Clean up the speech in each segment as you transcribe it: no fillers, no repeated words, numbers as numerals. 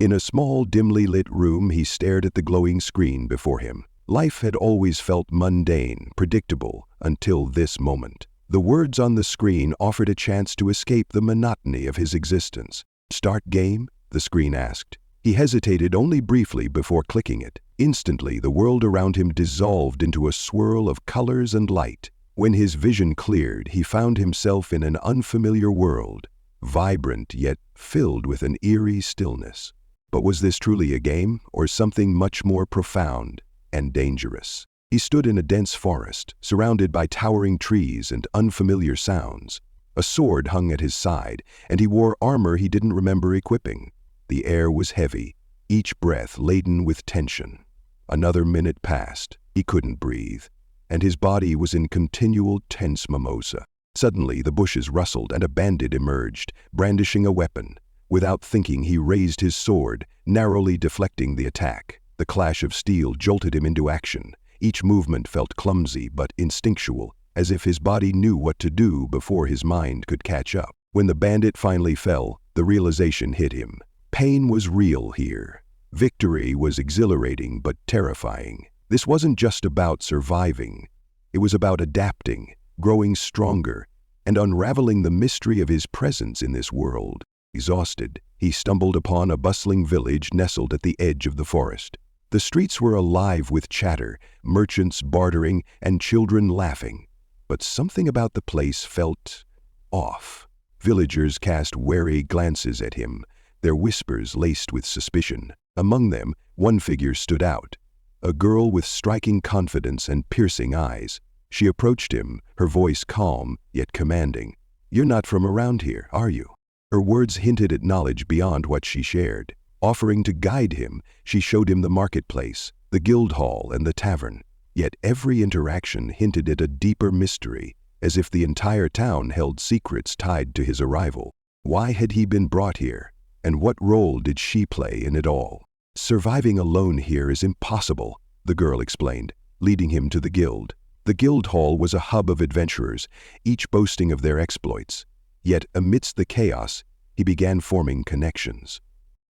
In a small, dimly lit room, he stared at the glowing screen before him. Life had always felt mundane, predictable, until this moment. The words on the screen offered a chance to escape the monotony of his existence. "Start game?" the screen asked. He hesitated only briefly before clicking it. Instantly, the world around him dissolved into a swirl of colors and light. When his vision cleared, he found himself in an unfamiliar world, vibrant yet filled with an eerie stillness. But was this truly a game, or something much more profound and dangerous? He stood in a dense forest, surrounded by towering trees and unfamiliar sounds. A sword hung at his side, and he wore armor he didn't remember equipping. The air was heavy, each breath laden with tension. Another minute passed. He couldn't breathe, and his body was in continual tense mimosa. Suddenly, the bushes rustled and a bandit emerged, brandishing a weapon. Without thinking, he raised his sword, narrowly deflecting the attack. The clash of steel jolted him into action. Each movement felt clumsy but instinctual, as if his body knew what to do before his mind could catch up. When the bandit finally fell, the realization hit him. Pain was real here. Victory was exhilarating but terrifying. This wasn't just about surviving. It was about adapting, growing stronger, and unraveling the mystery of his presence in this world. Exhausted, he stumbled upon a bustling village nestled at the edge of the forest. The streets were alive with chatter, merchants bartering, and children laughing. But something about the place felt off. Villagers cast wary glances at him, their whispers laced with suspicion. Among them, one figure stood out, a girl with striking confidence and piercing eyes. She approached him, her voice calm yet commanding. "You're not from around here, are you?" Her words hinted at knowledge beyond what she shared. Offering to guide him, she showed him the marketplace, the guild hall, and the tavern. Yet every interaction hinted at a deeper mystery, as if the entire town held secrets tied to his arrival. Why had he been brought here? And what role did she play in it all? "Surviving alone here is impossible," the girl explained, leading him to the guild. The guild hall was a hub of adventurers, each boasting of their exploits. Yet amidst the chaos, he began forming connections.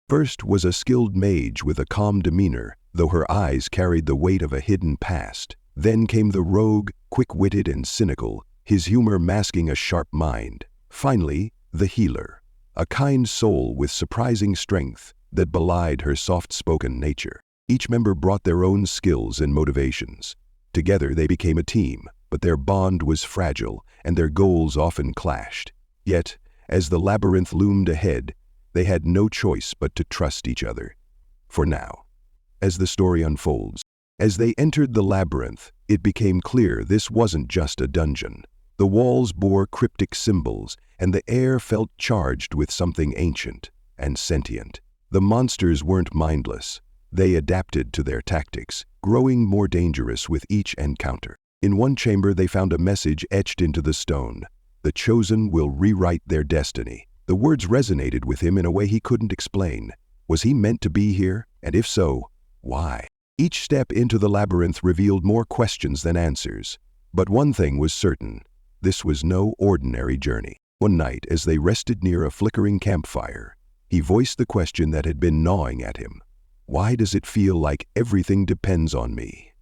First was a skilled mage with a calm demeanor, though her eyes carried the weight of a hidden past. Then came the rogue, quick-witted and cynical, his humor masking a sharp mind. Finally, the healer, a kind soul with surprising strength that belied her soft-spoken nature. Each member brought their own skills and motivations. Together they became a team, but their bond was fragile and their goals often clashed. Yet, as the labyrinth loomed ahead, they had no choice but to trust each other. For now. As the story unfolds, as they entered the labyrinth, it became clear this wasn't just a dungeon. The walls bore cryptic symbols, and the air felt charged with something ancient and sentient. The monsters weren't mindless. They adapted to their tactics, growing more dangerous with each encounter. In one chamber, they found a message etched into the stone. "The chosen will rewrite their destiny." The words resonated with him in a way he couldn't explain. Was he meant to be here? And if so, why? Each step into the labyrinth revealed more questions than answers. But one thing was certain. This was no ordinary journey. One night, as they rested near a flickering campfire, he voiced the question that had been gnawing at him. "Why does it feel like everything depends on me?"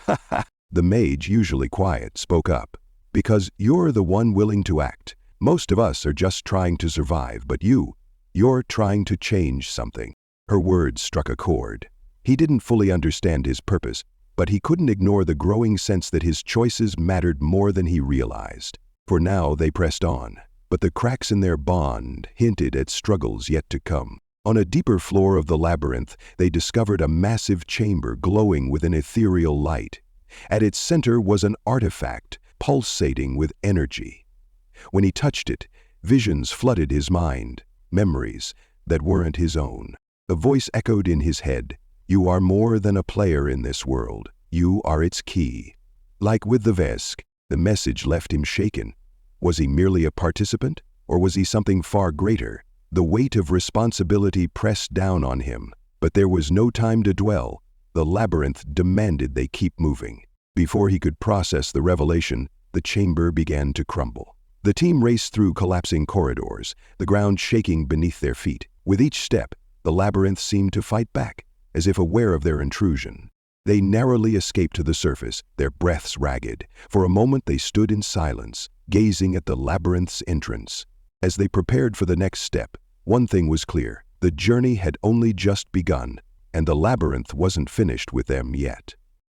"Ha ha!" The mage, usually quiet, spoke up. "Because you're the one willing to act. Most of us are just trying to survive, but you're trying to change something." Her words struck a chord. He didn't fully understand his purpose, but he couldn't ignore the growing sense that his choices mattered more than he realized. For now they pressed on, but the cracks in their bond hinted at struggles yet to come. On a deeper floor of the labyrinth, they discovered a massive chamber glowing with an ethereal light. At its center was an artifact, pulsating with energy. When he touched it, visions flooded his mind, memories that weren't his own. A voice echoed in his head, "You are more than a player in this world. You are its key." Like with the Vesk, the message left him shaken. Was he merely a participant, or was he something far greater? The weight of responsibility pressed down on him, but there was no time to dwell. The labyrinth demanded they keep moving. Before he could process the revelation, the chamber began to crumble. The team raced through collapsing corridors, the ground shaking beneath their feet. With each step, The labyrinth seemed to fight back, as if aware of their intrusion. They narrowly escaped to the surface, their breaths ragged. For a moment they stood in silence, gazing at the labyrinth's entrance. As they prepared for the next step, one thing was clear: the journey had only just begun, and the labyrinth wasn't finished with them yet.